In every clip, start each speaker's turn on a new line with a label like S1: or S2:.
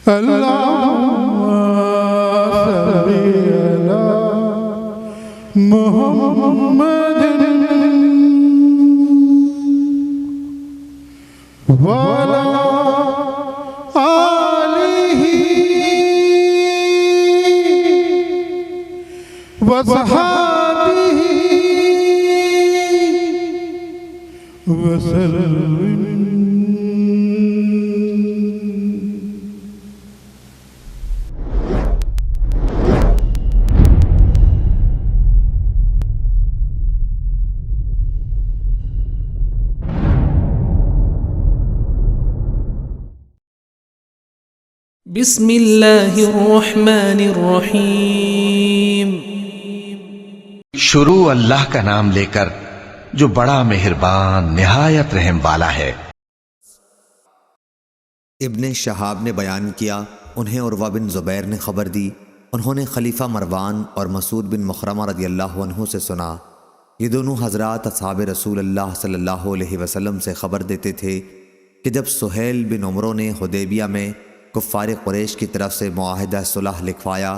S1: اللهم صل على محمد وعلى آله وصحبه وسلم.
S2: بسم اللہ الرحمن الرحیم.
S3: شروع اللہ کا نام لے کر جو بڑا مہربان نہایت رحم والا ہے.
S4: ابن شہاب نے بیان کیا، انہیں عروہ بن زبیر نے خبر دی، انہوں نے خلیفہ مروان اور مسعود بن مخرمہ رضی اللہ عنہ سے سنا. یہ دونوں حضرات اصحاب رسول اللہ صلی اللہ علیہ وسلم سے خبر دیتے تھے کہ جب سہیل بن عمرو نے حدیبیہ میں کفار قریش کی طرف سے معاہدہ صلح لکھوایا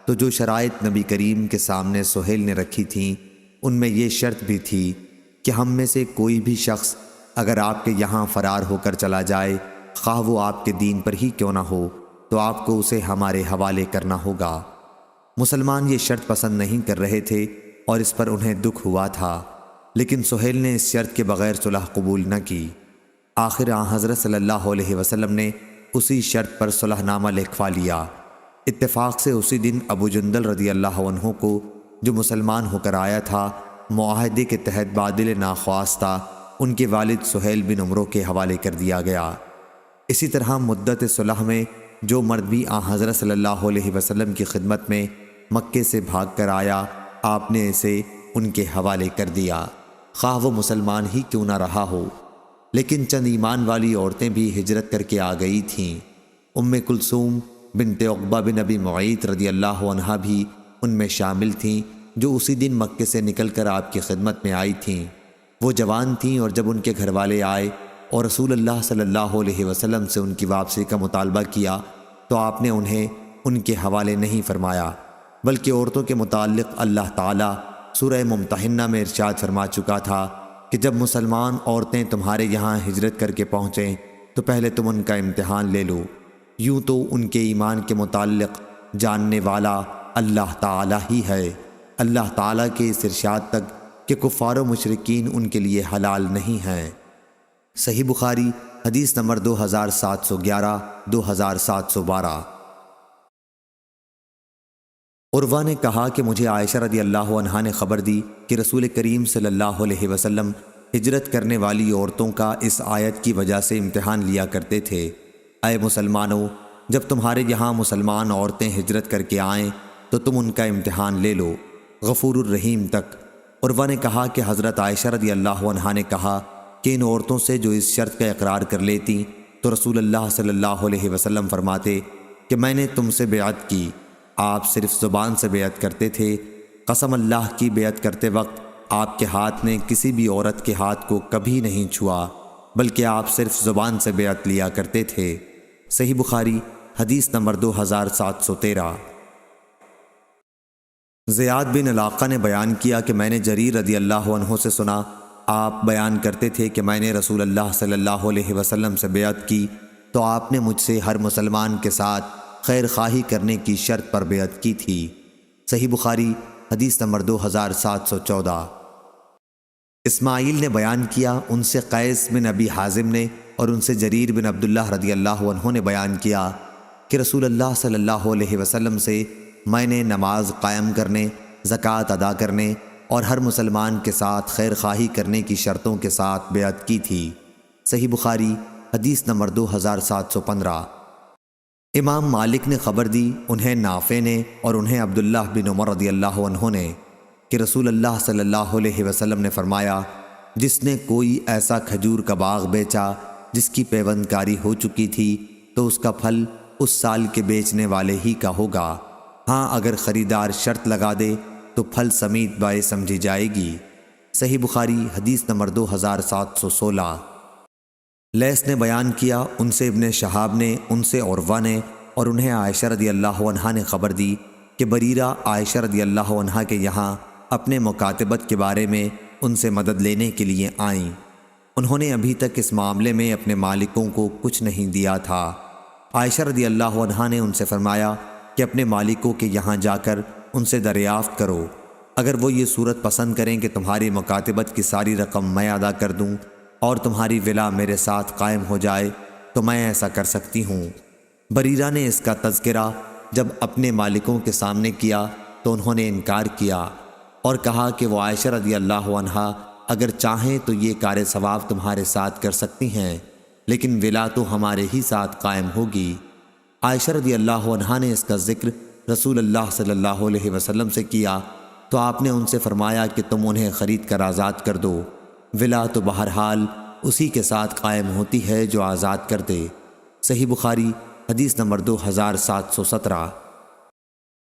S4: تو جو شرائط نبی کریم کے سامنے سہیل نے رکھی تھیں ان میں یہ شرط بھی تھی کہ ہم میں سے کوئی بھی شخص اگر آپ کے یہاں فرار ہو کر چلا جائے، خواہ وہ آپ کے دین پر ہی کیوں نہ ہو، تو آپ کو اسے ہمارے حوالے کرنا ہوگا. مسلمان یہ شرط پسند نہیں کر رہے تھے اور اس پر انہیں دکھ ہوا تھا، لیکن سہیل نے اس شرط کے بغیر صلح قبول نہ کی. آخر حضرت صلی اللہ علیہ وسلم نے اسی شرط پر صلح نامہ لکھوا لیا. اتفاق سے اسی دن ابو جندل رضی اللہ عنہ کو جو مسلمان ہو کر آیا تھا معاہدے کے تحت بادل ناخواستہ ان کے والد سہیل بن عمرو کے حوالے کر دیا گیا. اسی طرح مدت صلح میں جو مرد بھی حضرت صلی اللہ علیہ وسلم کی خدمت میں مکے سے بھاگ کر آیا، آپ نے اسے ان کے حوالے کر دیا، خواہ وہ مسلمان ہی کیوں نہ رہا ہو. لیکن چند ایمان والی عورتیں بھی ہجرت کر کے آ گئی تھیں. ام کلثوم بنت عقبہ بن ابی معیط رضی اللہ عنہا بھی ان میں شامل تھیں جو اسی دن مکے سے نکل کر آپ کی خدمت میں آئی تھیں. وہ جوان تھیں اور جب ان کے گھر والے آئے اور رسول اللہ صلی اللہ علیہ وسلم سے ان کی واپسی کا مطالبہ کیا تو آپ نے انہیں ان کے حوالے نہیں فرمایا، بلکہ عورتوں کے متعلق اللہ تعالیٰ سورہ ممتحنہ میں ارشاد فرما چکا تھا کہ جب مسلمان عورتیں تمہارے یہاں ہجرت کر کے پہنچیں تو پہلے تم ان کا امتحان لے لو. یوں تو ان کے ایمان کے متعلق جاننے والا اللہ تعالیٰ ہی ہے. اللہ تعالیٰ کے اس ارشاد تک کہ کفار و مشرکین ان کے لیے حلال نہیں ہیں. صحیح بخاری حدیث نمبر 2711 2712. عروہ نے کہا کہ مجھے عائشہ رضی اللہ عنہا نے خبر دی کہ رسول کریم صلی اللہ علیہ وسلم ہجرت کرنے والی عورتوں کا اس آیت کی وجہ سے امتحان لیا کرتے تھے. اے مسلمانوں، جب تمہارے یہاں مسلمان عورتیں ہجرت کر کے آئیں تو تم ان کا امتحان لے لو، غفور الرحیم تک. عروہ نے کہا کہ حضرت عائشہ رضی اللہ عنہا نے کہا کہ ان عورتوں سے جو اس شرط کا اقرار کر لیتی تو رسول اللہ صلی اللہ علیہ وسلم فرماتے کہ میں نے تم سے بیعت کی. آپ صرف زبان سے بیعت کرتے تھے. قسم اللہ کی، بیعت کرتے وقت آپ کے ہاتھ نے کسی بھی عورت کے ہاتھ کو کبھی نہیں چھوا، بلکہ آپ صرف زبان سے بیعت لیا کرتے تھے. صحیح بخاری حدیث نمبر 2713. زیاد بن علاقہ نے بیان کیا کہ میں نے جریر رضی اللہ عنہ سے سنا، آپ بیان کرتے تھے کہ میں نے رسول اللہ صلی اللہ علیہ وسلم سے بیعت کی تو آپ نے مجھ سے ہر مسلمان کے ساتھ خیر خواہی کرنے کی شرط پر بیعت کی تھی. صحیح بخاری حدیث نمبر 2714. اسماعیل نے بیان کیا، ان سے قیس بن ابی حازم نے اور ان سے جریر بن عبداللہ رضی اللہ عنہ نے بیان کیا کہ رسول اللہ صلی اللہ علیہ وسلم سے میں نے نماز قائم کرنے، زکوٰۃ ادا کرنے اور ہر مسلمان کے ساتھ خیر خواہی کرنے کی شرطوں کے ساتھ بیعت کی تھی. صحیح بخاری حدیث نمبر 2715. امام مالک نے خبر دی، انہیں نافع نے اور انہیں عبداللہ بن عمر رضی اللہ عنہ نے، کہ رسول اللہ صلی اللہ علیہ وسلم نے فرمایا، جس نے کوئی ایسا کھجور کا باغ بیچا جس کی پیوند کاری ہو چکی تھی تو اس کا پھل اس سال کے بیچنے والے ہی کا ہوگا. ہاں اگر خریدار شرط لگا دے تو پھل سمیت بائے سمجھی جائے گی. صحیح بخاری حدیث نمبر 2716. لیث نے بیان کیا، ان سے ابن شہاب نے، ان سے عروہ نے اور انہیں عائشہ رضی اللہ عنہا نے خبر دی کہ بریرہ عائشہ رضی اللہ عنہا کے یہاں اپنے مکاتبت کے بارے میں ان سے مدد لینے کے لیے آئیں۔ انہوں نے ابھی تک اس معاملے میں اپنے مالکوں کو کچھ نہیں دیا تھا۔ عائشہ رضی اللہ عنہا نے ان سے فرمایا کہ اپنے مالکوں کے یہاں جا کر ان سے دریافت کرو، اگر وہ یہ صورت پسند کریں کہ تمہاری مکاتبت کی ساری رقم میں ادا کر دوں اور تمہاری ولا میرے ساتھ قائم ہو جائے تو میں ایسا کر سکتی ہوں۔ بریرہ نے اس کا تذکرہ جب اپنے مالکوں کے سامنے کیا تو انہوں نے انکار کیا اور کہا کہ وہ عائشہ رضی اللہ عنہا اگر چاہیں تو یہ کار ثواب تمہارے ساتھ کر سکتی ہیں، لیکن ولا تو ہمارے ہی ساتھ قائم ہوگی۔ عائشہ رضی اللہ عنہا نے اس کا ذکر رسول اللہ صلی اللہ علیہ وسلم سے کیا تو آپ نے ان سے فرمایا کہ تم انہیں خرید کر آزاد کر دو، ولا تو بہرحال اسی کے ساتھ قائم ہوتی ہے جو آزاد کر دے۔ صحیح بخاری حدیث نمبر 2717۔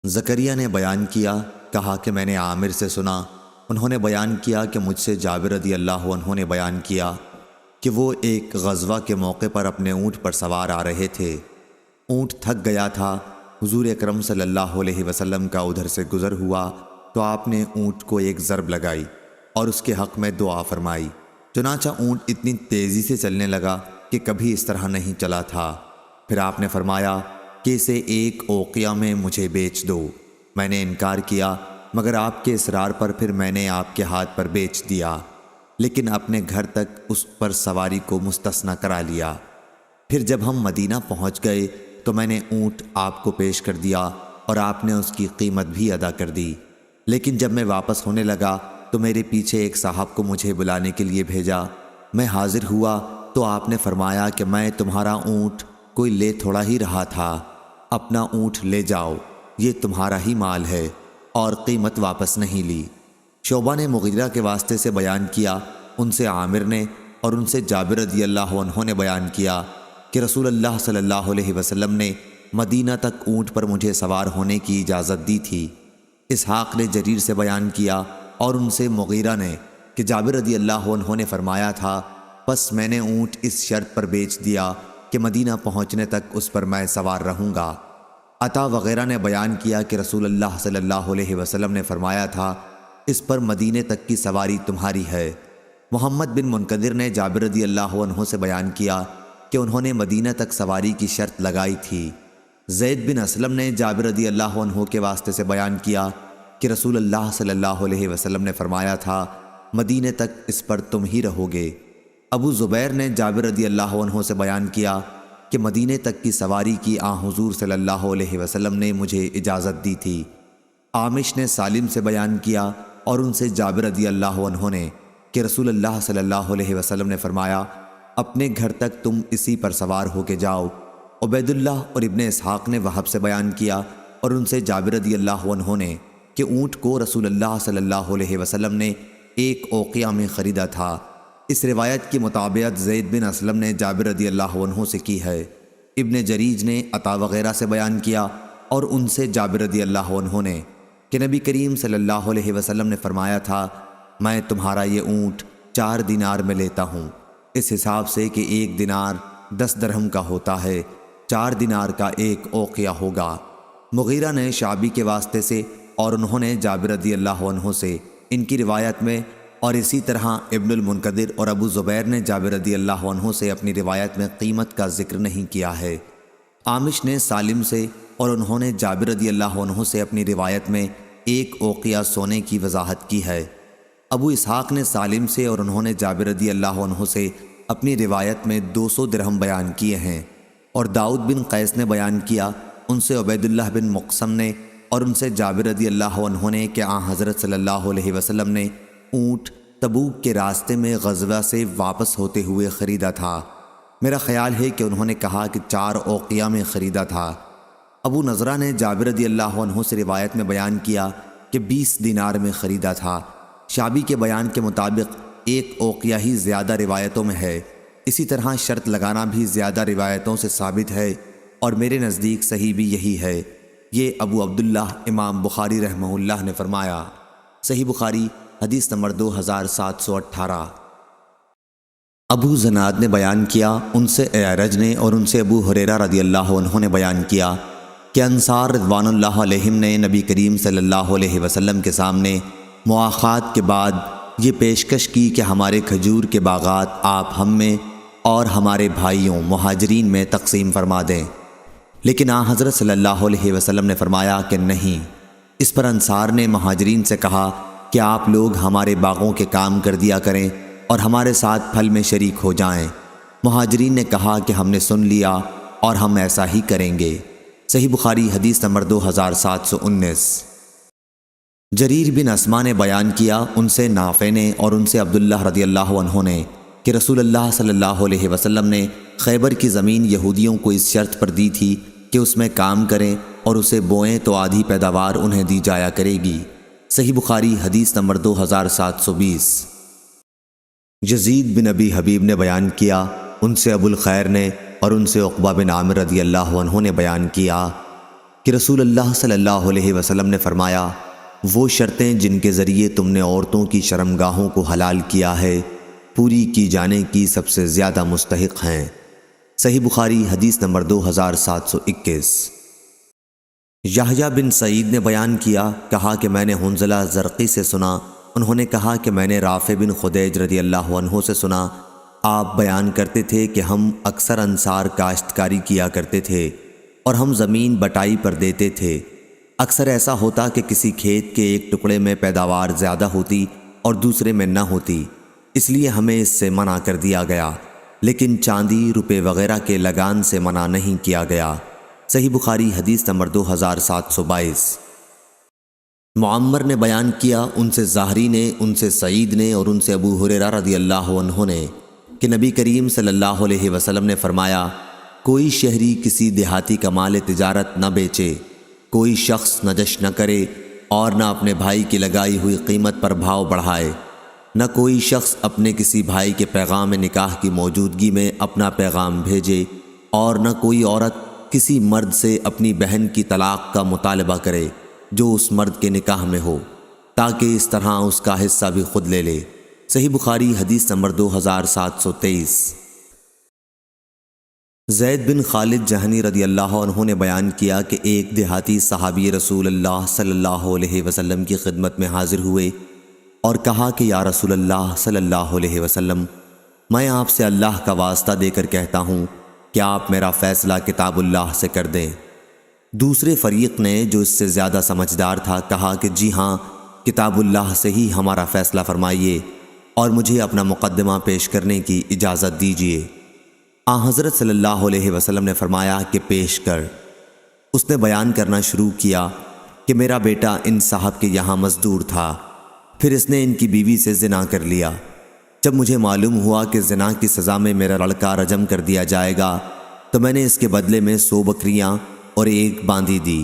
S4: زکریا نے بیان کیا، کہا کہ میں نے عامر سے سنا، انہوں نے بیان کیا کہ مجھ سے جابر رضی اللہ عنہ نے بیان کیا کہ وہ ایک غزوہ کے موقع پر اپنے اونٹ پر سوار آ رہے تھے۔ اونٹ تھک گیا تھا۔ حضور اکرم صلی اللہ علیہ وسلم کا ادھر سے گزر ہوا تو آپ نے اونٹ کو ایک ضرب لگائی اور اس کے حق میں دعا فرمائی۔ چنانچہ اونٹ اتنی تیزی سے چلنے لگا کہ کبھی اس طرح نہیں چلا تھا۔ پھر آپ نے فرمایا کہ اسے ایک اوقیہ میں مجھے بیچ دو۔ میں نے انکار کیا، مگر آپ کے اصرار پر پھر میں نے آپ کے ہاتھ پر بیچ دیا، لیکن اپنے گھر تک اس پر سواری کو مستثنی کرا لیا۔ پھر جب ہم مدینہ پہنچ گئے تو میں نے اونٹ آپ کو پیش کر دیا اور آپ نے اس کی قیمت بھی ادا کر دی۔ لیکن جب میں واپس ہونے لگا تو میرے پیچھے ایک صاحب کو مجھے بلانے کے لیے بھیجا۔ میں حاضر ہوا تو آپ نے فرمایا کہ میں تمہارا اونٹ کوئی لے تھوڑا ہی رہا تھا، اپنا اونٹ لے جاؤ، یہ تمہارا ہی مال ہے، اور قیمت واپس نہیں لی۔ شعبہ نے مغیرہ کے واسطے سے بیان کیا، ان سے عامر نے اور ان سے جابر رضی اللہ عنہ نے بیان کیا کہ رسول اللہ صلی اللہ علیہ وسلم نے مدینہ تک اونٹ پر مجھے سوار ہونے کی اجازت دی تھی۔ اسحاق نے جریر سے بیان کیا اور ان سے مغیرہ نے کہ جابر رضی اللہ عنہ نے فرمایا تھا، پس میں نے اونٹ اس شرط پر بیچ دیا کہ مدینہ پہنچنے تک اس پر میں سوار رہوں گا۔ عطا وغیرہ نے بیان کیا کہ رسول اللہ صلی اللہ علیہ وسلم نے فرمایا تھا، اس پر مدینے تک کی سواری تمہاری ہے۔ محمد بن منقدر نے جابر رضی اللہ عنہ سے بیان کیا کہ انہوں نے مدینہ تک سواری کی شرط لگائی تھی۔ زید بن اسلم نے جابر رضی اللہ عنہ کے واسطے سے بیان کیا کہ رسول اللہ صلی اللہ علیہ وسلم نے فرمایا تھا، مدینے تک اس پر تم ہی رہو گے۔ ابو زبیر نے جابر رضی اللہ عنہ سے بیان کیا کہ مدینے تک کی سواری کی حضور صلی اللہ علیہ وسلم نے مجھے اجازت دی تھی۔ عامش نے سالم سے بیان کیا اور ان سے جابر رضی اللہ عنہ نے کہ رسول اللہ صلی اللہ علیہ وسلم نے فرمایا، اپنے گھر تک تم اسی پر سوار ہو کے جاؤ۔ عبید اللہ اور ابن اسحاق نے وہب سے بیان کیا اور ان سے جابر رضی اللہ عنہ نے کہ اونٹ کو رسول اللہ صلی اللہ علیہ وسلم نے ایک اوقیہ میں خریدا تھا۔ اس روایت کی مطابقت زید بن اسلم نے جابر رضی اللہ عنہ سے کی ہے۔ ابن جریج نے عطا وغیرہ سے بیان کیا اور ان سے جابر رضی اللہ عنہ نے کہ نبی کریم صلی اللہ علیہ وسلم نے فرمایا تھا، میں تمہارا یہ اونٹ 4 دینار میں لیتا ہوں، اس حساب سے کہ 1 دینار 10 درہم کا ہوتا ہے، 4 دینار کا ایک اوقیہ ہوگا۔ مغیرہ نے شعبی کے واسطے سے اور انہوں نے جابر رضی اللہ عنہ سے ان کی روایت میں، اور اسی طرح ابن المنقدر اور ابو زبیر نے جابر رضی اللہ عنہ سے اپنی روایت میں قیمت کا ذکر نہیں کیا ہے۔ عامش نے سالم سے اور انہوں نے جابر رضی اللہ عنہ سے اپنی روایت میں 1 اوقیہ سونے کی وضاحت کی ہے۔ ابو اسحاق نے سالم سے اور انہوں نے جابر رضی اللہ عنہ سے اپنی روایت میں 200 درہم بیان کیے ہیں، اور داؤد بن قیس نے بیان کیا، ان سے عبید اللہ بن مقسم نے اور ان سے جابر رضی اللہ عنہ نے کہ حضرت صلی اللہ علیہ وسلم نے اونٹ تبوک کے راستے میں غزوہ سے واپس ہوتے ہوئے خریدا تھا۔ میرا خیال ہے کہ انہوں نے کہا کہ 4 اوقیہ میں خریدا تھا۔ ابو نضرہ نے جابر رضی اللہ عنہ سے روایت میں بیان کیا کہ 20 دینار میں خریدا تھا۔ شعبی کے بیان کے مطابق 1 اوقیہ ہی زیادہ روایتوں میں ہے، اسی طرح شرط لگانا بھی زیادہ روایتوں سے ثابت ہے، اور میرے نزدیک صحیح بھی یہی ہے۔ یہ ابو عبداللہ امام بخاری رحمہ اللہ نے فرمایا۔ صحیح بخاری حدیث نمبر 2718۔ ابو زناد نے بیان کیا، ان سے اعرج نے اور ان سے ابو ہریرہ رضی اللہ عنہ نے بیان کیا کہ انصار رضوان اللہ علیہم نے نبی کریم صلی اللہ علیہ وسلم کے سامنے مواخات کے بعد یہ پیشکش کی کہ ہمارے کھجور کے باغات آپ ہم میں اور ہمارے بھائیوں مہاجرین میں تقسیم فرما دیں، لیکن حضرت صلی اللہ علیہ وسلم نے فرمایا کہ نہیں۔ اس پر انصار نے مہاجرین سے کہا کہ آپ لوگ ہمارے باغوں کے کام کر دیا کریں اور ہمارے ساتھ پھل میں شریک ہو جائیں۔ مہاجرین نے کہا کہ ہم نے سن لیا اور ہم ایسا ہی کریں گے۔ صحیح بخاری حدیث نمبر 2719۔ جریر بن اسما نے بیان کیا، ان سے نافع نے اور ان سے عبداللہ رضی اللہ عنہ نے کہ رسول اللہ صلی اللہ علیہ وسلم نے خیبر کی زمین یہودیوں کو اس شرط پر دی تھی کہ اس میں کام کریں اور اسے بوئیں تو آدھی پیداوار انہیں دی جایا کرے گی۔ صحیح بخاری حدیث نمبر 2720۔ یزید بن ابی حبیب نے بیان کیا، ان سے ابو الخیر نے اور ان سے عقبہ بن عامر رضی اللہ عنہ نے بیان کیا کہ رسول اللہ صلی اللہ علیہ وسلم نے فرمایا، وہ شرطیں جن کے ذریعے تم نے عورتوں کی شرمگاہوں کو حلال کیا ہے پوری کی جانے کی سب سے زیادہ مستحق ہیں۔ صحیح بخاری حدیث نمبر 2721۔ یحییٰ بن سعید نے بیان کیا، کہا کہ میں نے حنظلہ زرقی سے سنا، انہوں نے کہا کہ میں نے رافع بن خدیج رضی اللہ عنہ سے سنا، آپ بیان کرتے تھے کہ ہم اکثر انصار کاشتکاری کیا کرتے تھے اور ہم زمین بٹائی پر دیتے تھے۔ اکثر ایسا ہوتا کہ کسی کھیت کے ایک ٹکڑے میں پیداوار زیادہ ہوتی اور دوسرے میں نہ ہوتی، اس لیے ہمیں اس سے منع کر دیا گیا، لیکن چاندی روپے وغیرہ کے لگان سے منع نہیں کیا گیا۔ صحیح بخاری حدیث نمبر 2722۔ معمر نے بیان کیا، ان سے زاہری نے، ان سے سعید نے اور ان سے ابو ہریرہ رضی اللہ عنہ نے کہ نبی کریم صلی اللہ علیہ وسلم نے فرمایا، کوئی شہری کسی دیہاتی کا مال تجارت نہ بیچے، کوئی شخص نجش نہ کرے اور نہ اپنے بھائی کی لگائی ہوئی قیمت پر بھاؤ بڑھائے، نہ کوئی شخص اپنے کسی بھائی کے پیغام نکاح کی موجودگی میں اپنا پیغام بھیجے، اور نہ کوئی عورت کسی مرد سے اپنی بہن کی طلاق کا مطالبہ کرے جو اس مرد کے نکاح میں ہو، تاکہ اس طرح اس کا حصہ بھی خود لے لے۔ صحیح بخاری حدیث نمبر 2723۔ زید بن خالد جہنی رضی اللہ عنہ نے بیان کیا کہ ایک دیہاتی صحابی رسول اللہ صلی اللہ علیہ وسلم کی خدمت میں حاضر ہوئے اور کہا کہ یا رسول اللہ صلی اللہ علیہ وسلم، میں آپ سے اللہ کا واسطہ دے کر کہتا ہوں کہ آپ میرا فیصلہ کتاب اللہ سے کر دیں۔ دوسرے فریق نے، جو اس سے زیادہ سمجھدار تھا، کہا کہ جی ہاں، کتاب اللہ سے ہی ہمارا فیصلہ فرمائیے اور مجھے اپنا مقدمہ پیش کرنے کی اجازت دیجیے۔ حضرت صلی اللہ علیہ وسلم نے فرمایا کہ پیش کر۔ اس نے بیان کرنا شروع کیا کہ میرا بیٹا ان صاحب کے یہاں مزدور تھا، پھر اس نے ان کی بیوی سے زنا کر لیا۔ جب مجھے معلوم ہوا کہ زنا کی سزا میں میرا لڑکا رجم کر دیا جائے گا تو میں نے اس کے بدلے میں 100 بکریاں اور 1 باندی دی۔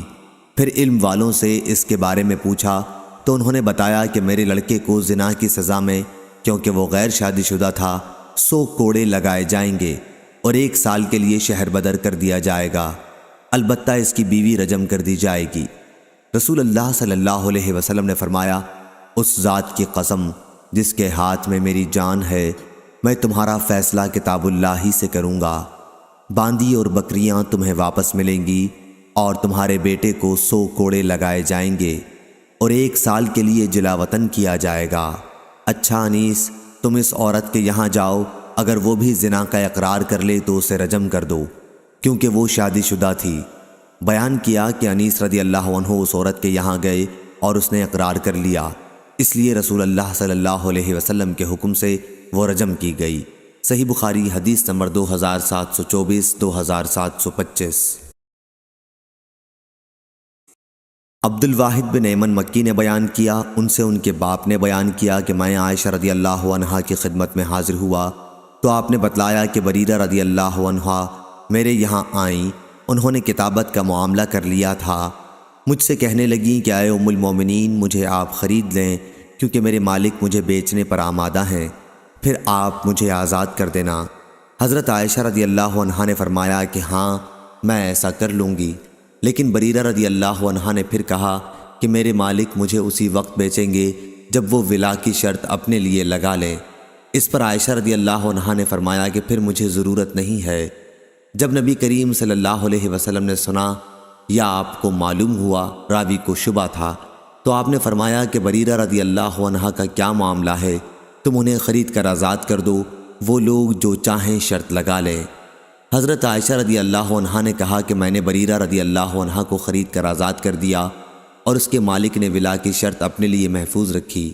S4: پھر علم والوں سے اس کے بارے میں پوچھا تو انہوں نے بتایا کہ میرے لڑکے کو زنا کی سزا میں، کیونکہ وہ غیر شادی شدہ تھا، 100 کوڑے لگائے جائیں گے اور 1 سال کے لیے شہر بدر کر دیا جائے گا، البتہ اس کی بیوی رجم کر دی جائے گی۔ رسول اللہ صلی اللہ علیہ وسلم نے فرمایا، اس ذات کی قسم جس کے ہاتھ میں میری جان ہے، میں تمہارا فیصلہ کتاب اللہ ہی سے کروں گا۔ باندی اور بکریاں تمہیں واپس ملیں گی اور تمہارے بیٹے کو 100 کوڑے لگائے جائیں گے اور 1 سال کے لیے جلا وطن کیا جائے گا۔ اچھا انیس، تم اس عورت کے یہاں جاؤ، اگر وہ بھی زنا کا اقرار کر لے تو اسے رجم کر دو، کیونکہ وہ شادی شدہ تھی۔ بیان کیا کہ انیس رضی اللہ عنہ اس عورت کے یہاں گئے اور اس نے اقرار کر لیا، اس لیے رسول اللہ صلی اللہ علیہ وسلم کے حکم سے وہ رجم کی گئی۔ صحیح بخاری حدیث نمبر 2724 2725۔ عبد الواحد بن ایمن مکی نے بیان کیا، ان سے ان کے باپ نے بیان کیا کہ میں عائشہ رضی اللہ عنہا کی خدمت میں حاضر ہوا تو آپ نے بتلایا کہ بریرہ رضی اللہ عنہا میرے یہاں آئیں، انہوں نے کتابت کا معاملہ کر لیا تھا۔ مجھ سے کہنے لگیں کہ اے ام المومنین، مجھے آپ خرید لیں کیونکہ میرے مالک مجھے بیچنے پر آمادہ ہیں، پھر آپ مجھے آزاد کر دینا۔ حضرت عائشہ رضی اللہ عنہا نے فرمایا کہ ہاں، میں ایسا کر لوں گی، لیکن بریرہ رضی اللہ عنہا نے پھر کہا کہ میرے مالک مجھے اسی وقت بیچیں گے جب وہ ولا کی شرط اپنے لیے لگا لیں۔ اس پر عائشہ رضی اللہ عنہا نے فرمایا کہ پھر مجھے ضرورت نہیں ہے۔ جب نبی کریم صلی اللہ علیہ وسلم نے سنا یا آپ کو معلوم ہوا راوی کو شبہ تھا، تو آپ نے فرمایا کہ بریرہ رضی اللہ عنہا کا کیا معاملہ ہے، تم انہیں خرید کر آزاد کر دو، وہ لوگ جو چاہیں شرط لگا لیں۔ حضرت عائشہ رضی اللہ عنہا نے کہا کہ میں نے بریرہ رضی اللہ عنہا کو خرید کر آزاد کر دیا اور اس کے مالک نے ولا کی شرط اپنے لیے محفوظ رکھی۔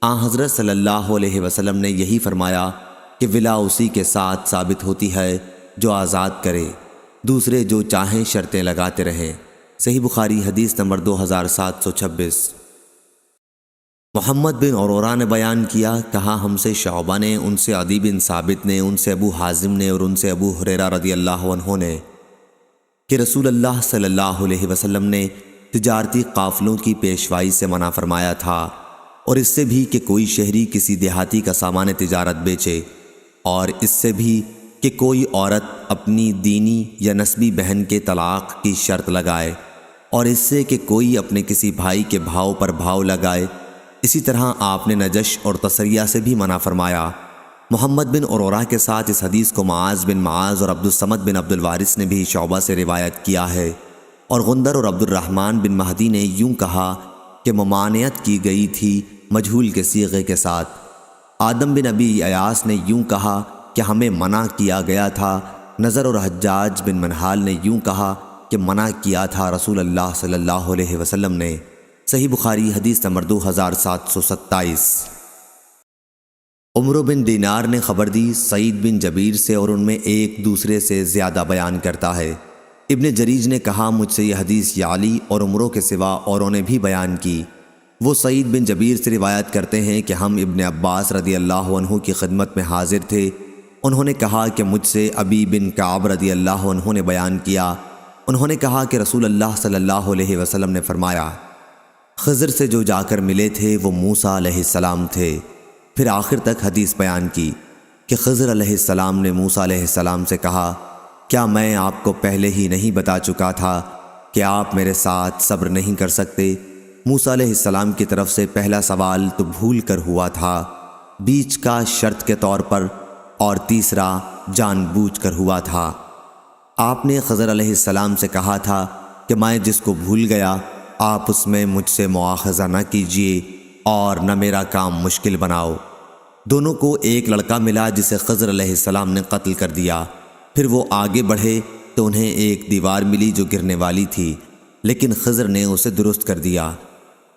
S4: حضرت صلی اللہ علیہ وسلم نے یہی فرمایا کہ ولا اسی کے ساتھ ثابت ہوتی ہے جو آزاد کرے، دوسرے جو چاہیں شرطیں لگاتے رہیں۔ صحیح بخاری حدیث نمبر 2726۔ محمد بن عرورہ نے بیان کیا، کہا ہم سے شعبہ نے، ان سے عدی بن ثابت نے، ان سے ابو حازم نے اور ان سے ابو ہریرہ رضی اللہ عنہ نے کہ رسول اللہ صلی اللہ علیہ وسلم نے تجارتی قافلوں کی پیشوائی سے منع فرمایا تھا، اور اس سے بھی کہ کوئی شہری کسی دیہاتی کا سامان تجارت بیچے، اور اس سے بھی کہ کوئی عورت اپنی دینی یا نسبی بہن کے طلاق کی شرط لگائے، اور اس سے کہ کوئی اپنے کسی بھائی کے بھاؤ پر بھاؤ لگائے۔ اسی طرح آپ نے نجش اور تسریہ سے بھی منع فرمایا۔ محمد بن عرورہ کے ساتھ اس حدیث کو معاذ بن معاذ اور عبدالصمد بن عبد الوارث نے بھی شعبہ سے روایت کیا ہے، اور غندر اور عبد الرحمن بن مہدی نے یوں کہا کہ ممانعت کی گئی تھی مجہول کے صیغے کے ساتھ۔ آدم بن ابی ایاس نے یوں کہا کہ ہمیں منع کیا گیا تھا۔ نظر اور حجاج بن منحال نے یوں کہا کہ منع کیا تھا رسول اللہ صلی اللہ علیہ وسلم نے۔ صحیح بخاری حدیث نمبر 2727۔ عمرو بن دینار نے خبر دی سعید بن جبیر سے، اور ان میں ایک دوسرے سے زیادہ بیان کرتا ہے۔ ابن جریج نے کہا مجھ سے یہ حدیث یعلی اور عمرو کے سوا اوروں نے بھی بیان کی۔ وہ سعید بن جبیر سے روایت کرتے ہیں کہ ہم ابن عباس رضی اللہ عنہ کی خدمت میں حاضر تھے۔ انہوں نے کہا کہ مجھ سے ابی بن کعب رضی اللہ عنہ نے بیان کیا۔ انہوں نے کہا کہ رسول اللہ صلی اللہ علیہ وسلم نے فرمایا، خضر سے جو جا کر ملے تھے وہ موسیٰ علیہ السلام تھے۔ پھر آخر تک حدیث بیان کی کہ خضر علیہ السلام نے موسیٰ علیہ السلام سے کہا، کیا میں آپ کو پہلے ہی نہیں بتا چکا تھا کہ آپ میرے ساتھ صبر نہیں کر سکتے؟ موسیٰ علیہ السلام کی طرف سے پہلا سوال تو بھول کر ہوا تھا، بیچ کا شرط کے طور پر، اور تیسرا جان بوجھ کر ہوا تھا۔ آپ نے خضر علیہ السلام سے کہا تھا کہ میں جس کو بھول گیا آپ اس میں مجھ سے مواخذہ نہ کیجیے اور نہ میرا کام مشکل بناؤ۔ دونوں کو ایک لڑکا ملا جسے خضر علیہ السلام نے قتل کر دیا۔ پھر وہ آگے بڑھے تو انہیں ایک دیوار ملی جو گرنے والی تھی، لیکن خضر نے اسے درست کر دیا۔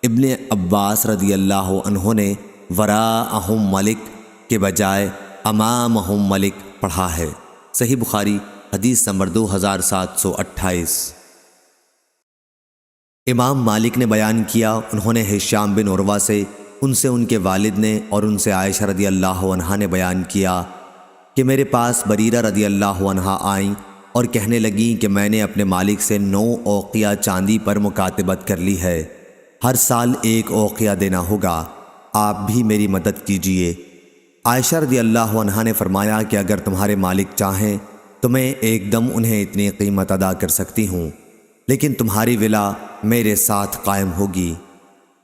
S4: ابن عباس رضی اللہ عنہ نے وراءہم ملک کے بجائے امامہم ملک پڑھا ہے۔ صحیح بخاری حدیث نمبر 2728۔ امام مالک نے بیان کیا، انہوں نے ہشام بن عروہ سے، ان سے ان کے والد نے اور ان سے عائشہ رضی اللہ عنہا نے بیان کیا کہ میرے پاس بریرہ رضی اللہ عنہا آئیں اور کہنے لگیں کہ میں نے اپنے مالک سے 9 اوقیہ چاندی پر مکاتبت کر لی ہے، ہر سال 1 اوقیہ دینا ہوگا، آپ بھی میری مدد کیجیے۔ عائشہ رضی اللہ عنہا نے فرمایا کہ اگر تمہارے مالک چاہیں تو میں ایک دم انہیں اتنی قیمت ادا کر سکتی ہوں، لیکن تمہاری ولا میرے ساتھ قائم ہوگی۔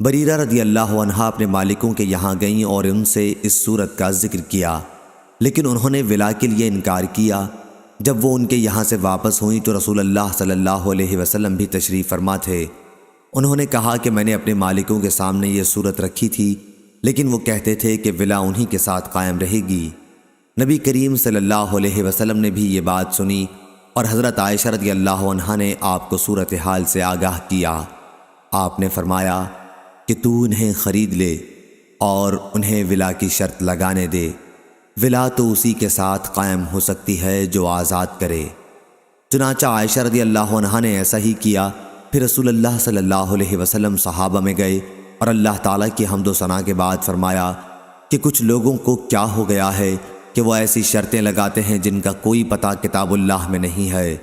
S4: بریرہ رضی اللہ عنہا اپنے مالکوں کے یہاں گئیں اور ان سے اس صورت کا ذکر کیا، لیکن انہوں نے ولا کے لیے انکار کیا۔ جب وہ ان کے یہاں سے واپس ہوئیں تو رسول اللہ صلی اللہ علیہ وسلم بھی تشریف فرما تھے۔ انہوں نے کہا کہ میں نے اپنے مالکوں کے سامنے یہ صورت رکھی تھی، لیکن وہ کہتے تھے کہ ولا انہی کے ساتھ قائم رہے گی۔ نبی کریم صلی اللہ علیہ وسلم نے بھی یہ بات سنی، اور حضرت عائشہ رضی اللہ عنہا نے آپ کو صورتحال سے آگاہ کیا۔ آپ نے فرمایا کہ تو انہیں خرید لے اور انہیں ولا کی شرط لگانے دے، ولا تو اسی کے ساتھ قائم ہو سکتی ہے جو آزاد کرے۔ چنانچہ عائشہ رضی اللہ عنہا نے ایسا ہی کیا۔ پھر رسول اللہ صلی اللہ علیہ وسلم صحابہ میں گئے اور اللہ تعالیٰ کی حمد و ثنا کے بعد فرمایا کہ کچھ لوگوں کو کیا ہو گیا ہے کہ وہ ایسی شرطیں لگاتے ہیں جن کا کوئی پتہ کتاب اللہ میں نہیں ہے۔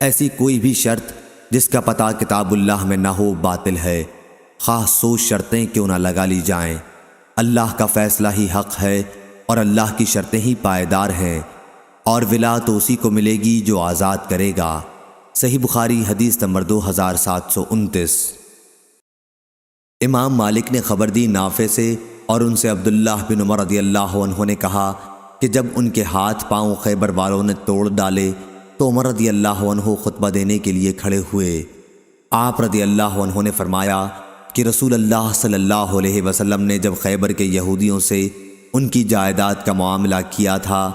S4: ایسی کوئی بھی شرط جس کا پتہ کتاب اللہ میں نہ ہو باطل ہے، خواہ 100 شرطیں کیوں نہ لگا لی جائیں۔ اللہ کا فیصلہ ہی حق ہے اور اللہ کی شرطیں ہی پائیدار ہیں، اور ولا تو اسی کو ملے گی جو آزاد کرے گا۔ صحیح بخاری حدیث نمبر 2729۔ امام مالک نے خبر دی نافع سے، اور ان سے عبداللہ بن عمر رضی اللہ عنہ نے کہا کہ جب ان کے ہاتھ پاؤں خیبر والوں نے توڑ ڈالے تو عمر رضی اللہ عنہ خطبہ دینے کے لیے کھڑے ہوئے۔ آپ رضی اللہ عنہ نے فرمایا کہ رسول اللہ صلی اللہ علیہ وسلم نے جب خیبر کے یہودیوں سے ان کی جائیداد کا معاملہ کیا تھا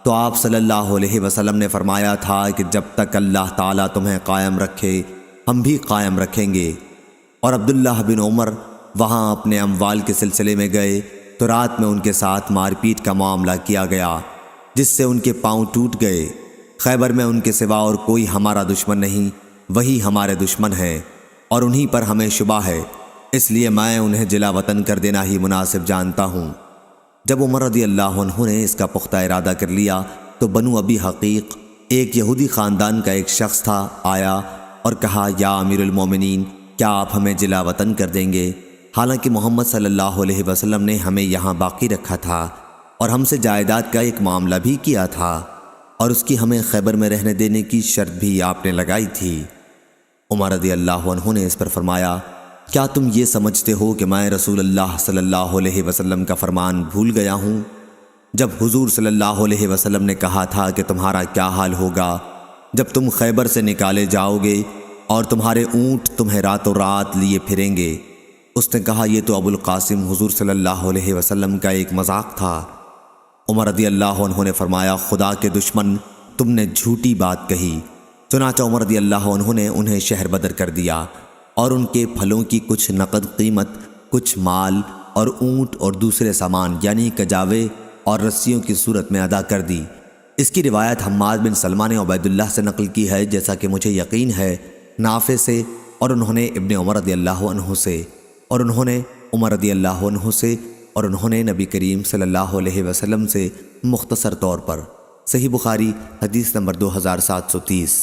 S4: تو آپ صلی اللہ علیہ وسلم نے فرمایا تھا کہ جب تک اللہ تعالیٰ تمہیں قائم رکھے ہم بھی قائم رکھیں گے۔ اور عبداللہ بن عمر وہاں اپنے اموال کے سلسلے میں گئے تو رات میں ان کے ساتھ مار پیٹ کا معاملہ کیا گیا جس سے ان کے پاؤں ٹوٹ گئے۔ خیبر میں ان کے سوا اور کوئی ہمارا دشمن نہیں، وہی ہمارے دشمن ہیں اور انہی پر ہمیں شبہ ہے، اس لیے میں انہیں جلا وطن کر دینا ہی مناسب جانتا ہوں۔ جب عمر رضی اللہ عنہ نے اس کا پختہ ارادہ کر لیا تو بنو ابی حقیق ایک یہودی خاندان کا ایک شخص تھا آیا اور کہا یا امیر المومنین کیا آپ ہمیں جلا وطن کر دیں گے؟ حالانکہ محمد صلی اللہ علیہ وسلم نے ہمیں یہاں باقی رکھا تھا اور ہم سے جائیداد کا ایک معاملہ بھی کیا تھا اور اس کی ہمیں خیبر میں رہنے دینے کی شرط بھی آپ نے لگائی تھی۔ عمر رضی اللہ عنہ نے اس پر فرمایا کیا تم یہ سمجھتے ہو کہ میں رسول اللہ صلی اللہ علیہ وسلم کا فرمان بھول گیا ہوں؟ جب حضور صلی اللہ علیہ وسلم نے کہا تھا کہ تمہارا کیا حال ہوگا جب تم خیبر سے نکالے جاؤ گے اور تمہارے اونٹ تمہیں راتوں رات لیے پھریں گے؟ اس نے کہا یہ تو ابو القاسم حضور صلی اللہ علیہ وسلم کا ایک مذاق تھا۔ عمر رضی اللہ عنہ نے فرمایا خدا کے دشمن تم نے جھوٹی بات کہی۔ چنانچہ عمر رضی اللہ عنہ نے انہیں شہر بدر کر دیا اور ان کے پھلوں کی کچھ نقد قیمت، کچھ مال اور اونٹ اور دوسرے سامان یعنی کجاوے اور رسیوں کی صورت میں ادا کر دی۔ اس کی روایت حماد بن سلمہ نے عبید اللہ سے نقل کی ہے جیسا کہ مجھے یقین ہے، نافع سے، اور انہوں نے ابن عمر رضی اللہ عنہ سے، اور انہوں نے عمر رضی اللہ عنہ سے، اور انہوں نے نبی کریم صلی اللہ علیہ وسلم سے مختصر طور پر۔ صحیح بخاری حدیث نمبر 2730۔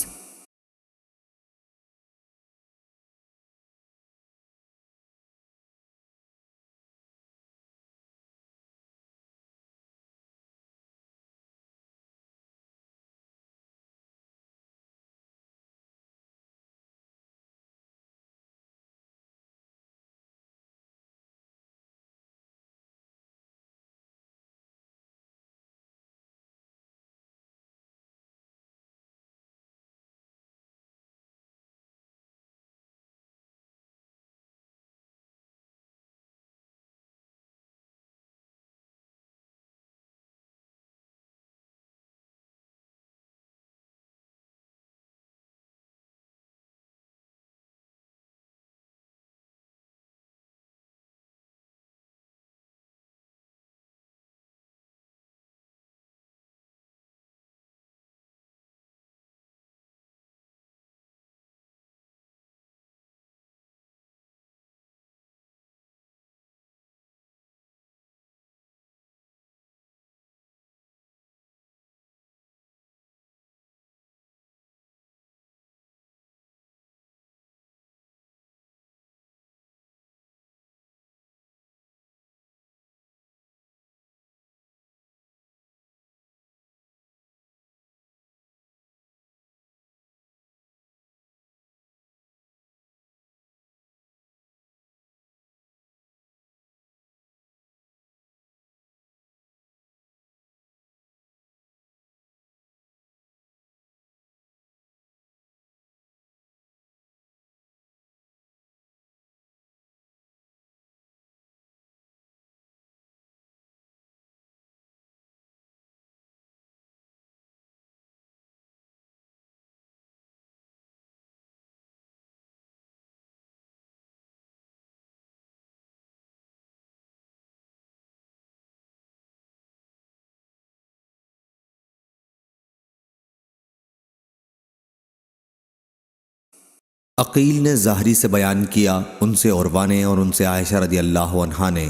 S4: عقیل نے ظاہری سے بیان کیا، ان سے عروہ نے اور ان سے عائشہ رضی اللہ عنہا نے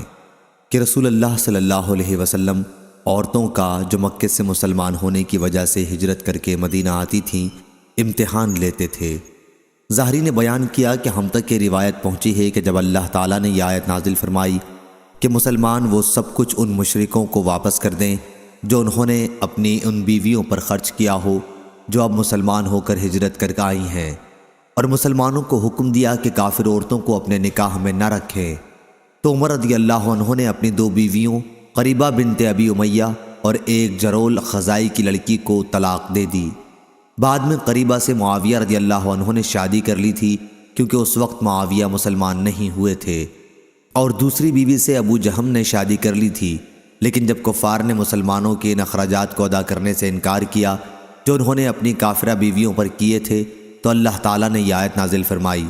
S4: کہ رسول اللہ صلی اللہ علیہ وسلم عورتوں کا جو مکے سے مسلمان ہونے کی وجہ سے ہجرت کر کے مدینہ آتی تھیں امتحان لیتے تھے۔ ظاہری نے بیان کیا کہ ہم تک یہ روایت پہنچی ہے کہ جب اللہ تعالیٰ نے یہ آیت نازل فرمائی کہ مسلمان وہ سب کچھ ان مشرکوں کو واپس کر دیں جو انہوں نے اپنی ان بیویوں پر خرچ کیا ہو جو اب مسلمان ہو کر ہجرت کر کے آئی ہیں، اور مسلمانوں کو حکم دیا کہ کافر عورتوں کو اپنے نکاح میں نہ رکھیں، تو عمر رضی اللہ عنہ نے اپنی 2 بیویوں قریبہ بنت ابی امیہ اور ایک جرول خزائی کی لڑکی کو طلاق دے دی۔ بعد میں قریبہ سے معاویہ رضی اللہ عنہ نے شادی کر لی تھی، کیونکہ اس وقت معاویہ مسلمان نہیں ہوئے تھے، اور دوسری بیوی سے ابو جہم نے شادی کر لی تھی، لیکن جب کفار نے مسلمانوں کے ان اخراجات کو ادا کرنے سے انکار کیا جو انہوں نے اپنی کافرہ بیویوں پر کیے تھے، تو اللہ تعالیٰ نے یہ آیت نازل فرمائی،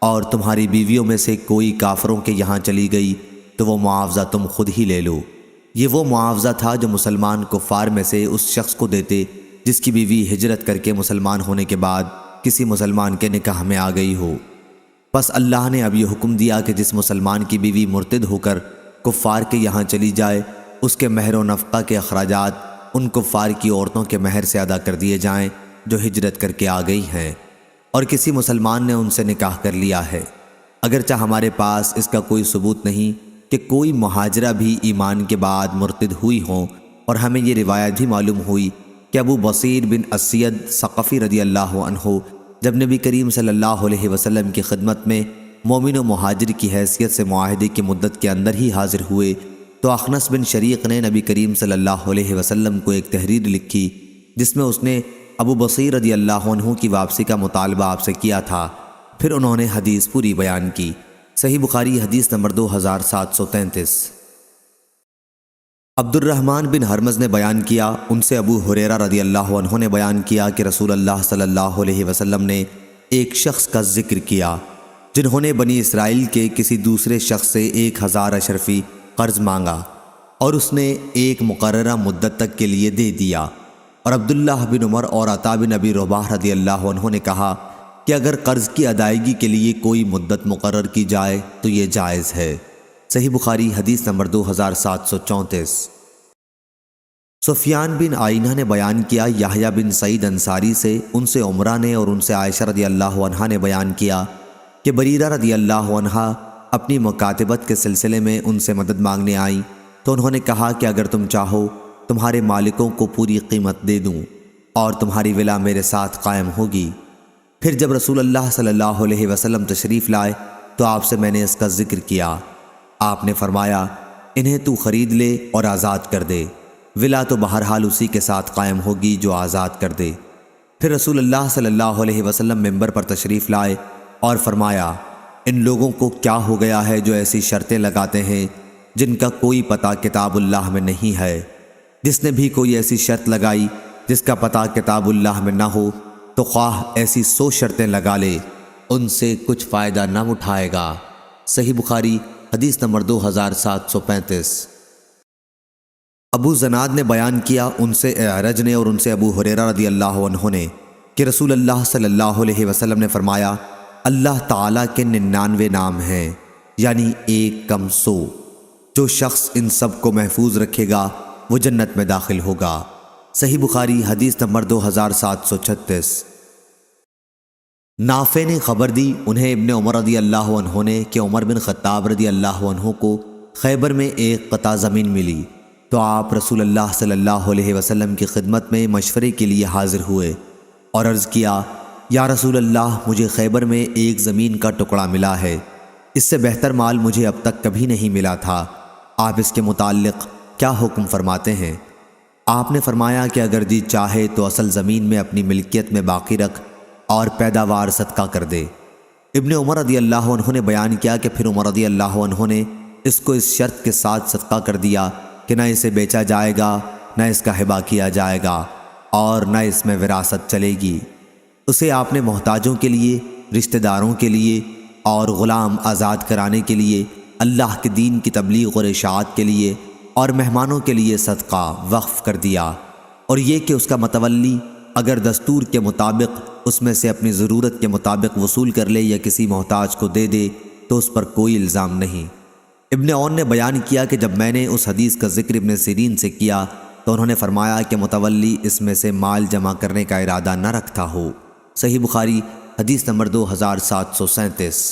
S4: اور تمہاری بیویوں میں سے کوئی کافروں کے یہاں چلی گئی تو وہ معاوضہ تم خود ہی لے لو۔ یہ وہ معاوضہ تھا جو مسلمان کفار میں سے اس شخص کو دیتے جس کی بیوی ہجرت کر کے مسلمان ہونے کے بعد کسی مسلمان کے نکاح میں آ گئی ہو۔ پس اللہ نے اب یہ حکم دیا کہ جس مسلمان کی بیوی مرتد ہو کر کفار کے یہاں چلی جائے، اس کے مہر و نفقہ کے اخراجات ان کفار کی عورتوں کے مہر سے ادا کر دیے جائیں جو ہجرت کر کے آ گئی ہیں اور کسی مسلمان نے ان سے نکاح کر لیا ہے، اگرچہ ہمارے پاس اس کا کوئی ثبوت نہیں کہ کوئی مہاجرہ بھی ایمان کے بعد مرتد ہوئی ہوں، اور ہمیں یہ روایت بھی معلوم ہوئی کہ ابو بصیر بن اسید ثقفی رضی اللہ عنہ جب نبی کریم صلی اللہ علیہ وسلم کی خدمت میں مومن و مہاجر کی حیثیت سے معاہدے کی مدت کے اندر ہی حاضر ہوئے تو اخنس بن شریق نے نبی کریم صلی اللہ علیہ وسلم کو ایک تحریر لکھی جس میں اس نے ابو بصیر رضی اللہ عنہ کی واپسی کا مطالبہ آپ سے کیا تھا۔ پھر انہوں نے حدیث پوری بیان کی۔ صحیح بخاری حدیث نمبر 2733۔ عبد الرحمن بن حرمز نے بیان کیا، ان سے ابو ہریرہ رضی اللہ عنہ نے بیان کیا کہ رسول اللہ صلی اللہ علیہ وسلم نے ایک شخص کا ذکر کیا جنہوں نے بنی اسرائیل کے کسی دوسرے شخص سے 1000 اشرفی قرض مانگا اور اس نے ایک مقررہ مدت تک کے لیے دے دیا، اور عبداللہ بن عمر اور عطا بن ابی رباح رضی اللہ عنہ نے کہا کہ اگر قرض کی ادائیگی کے لیے کوئی مدت مقرر کی جائے تو یہ جائز ہے۔ صحیح بخاری حدیث نمبر 2734۔ سفیان بن آئینہ نے بیان کیا یحییٰ بن سعید انصاری سے، ان سے عمرہ نے اور ان سے عائشہ رضی اللہ عنہا نے بیان کیا کہ بریرہ رضی اللہ عنہا اپنی مکاتبت کے سلسلے میں ان سے مدد مانگنے آئیں تو انہوں نے کہا کہ اگر تم چاہو تمہارے مالکوں کو پوری قیمت دے دوں اور تمہاری ولا میرے ساتھ قائم ہوگی۔ پھر جب رسول اللہ صلی اللہ علیہ وسلم تشریف لائے تو آپ سے میں نے اس کا ذکر کیا۔ آپ نے فرمایا انہیں تو خرید لے اور آزاد کر دے، ولا تو بہرحال اسی کے ساتھ قائم ہوگی جو آزاد کر دے۔ پھر رسول اللہ صلی اللہ علیہ وسلم منبر پر تشریف لائے اور فرمایا ان لوگوں کو کیا ہو گیا ہے جو ایسی شرطیں لگاتے ہیں جن کا کوئی پتہ کتاب اللہ میں نہیں ہے۔ جس نے بھی کوئی ایسی شرط لگائی جس کا پتہ کتاب اللہ میں نہ ہو تو خواہ ایسی 100 شرطیں لگا لے، ان سے کچھ فائدہ نہ اٹھائے گا۔ صحیح بخاری حدیث نمبر 2735۔ ابو زناد نے بیان کیا، ان سے اعرج نے اور ان سے ابو ہریرہ رضی اللہ عنہ نے کہ رسول اللہ صلی اللہ علیہ وسلم نے فرمایا اللہ تعالیٰ کے 99 نام ہیں، یعنی 1 کم 100۔ جو شخص ان سب کو محفوظ رکھے گا وہ جنت میں داخل ہوگا۔ صحیح بخاری حدیث نمبر 2736۔ نافع نے خبر دی، انہیں ابن عمر رضی اللہ عنہ نے کہ عمر بن خطاب رضی اللہ عنہ کو خیبر میں ایک قطع زمین ملی تو آپ رسول اللہ صلی اللہ علیہ وسلم کی خدمت میں مشورے کے لیے حاضر ہوئے اور عرض کیا یا رسول اللہ مجھے خیبر میں ایک زمین کا ٹکڑا ملا ہے، اس سے بہتر مال مجھے اب تک کبھی نہیں ملا تھا، آپ اس کے متعلق کیا حکم فرماتے ہیں؟ آپ نے فرمایا کہ اگر جی چاہے تو اصل زمین میں اپنی ملکیت میں باقی رکھ اور پیداوار صدقہ کر دے۔ ابن عمر رضی اللہ عنہ نے بیان کیا کہ پھر عمر رضی اللہ عنہ نے اس کو اس شرط کے ساتھ صدقہ کر دیا کہ نہ اسے بیچا جائے گا، نہ اس کا ہبہ کیا جائے گا اور نہ اس میں وراثت چلے گی۔ اسے آپ نے محتاجوں کے لیے، رشتہ داروں کے لیے اور غلام آزاد کرانے کے لیے، اللہ کے دین کی تبلیغ اور اشاعت کے لیے اور مہمانوں کے لیے صدقہ وقف کر دیا، اور یہ کہ اس کا متولی اگر دستور کے مطابق اس میں سے اپنی ضرورت کے مطابق وصول کر لے یا کسی محتاج کو دے دے تو اس پر کوئی الزام نہیں۔ ابن عون نے بیان کیا کہ جب میں نے اس حدیث کا ذکر ابن سیرین سے کیا تو انہوں نے فرمایا کہ متولی اس میں سے مال جمع کرنے کا ارادہ نہ رکھتا ہو۔ صحیح بخاری حدیث نمبر 2737۔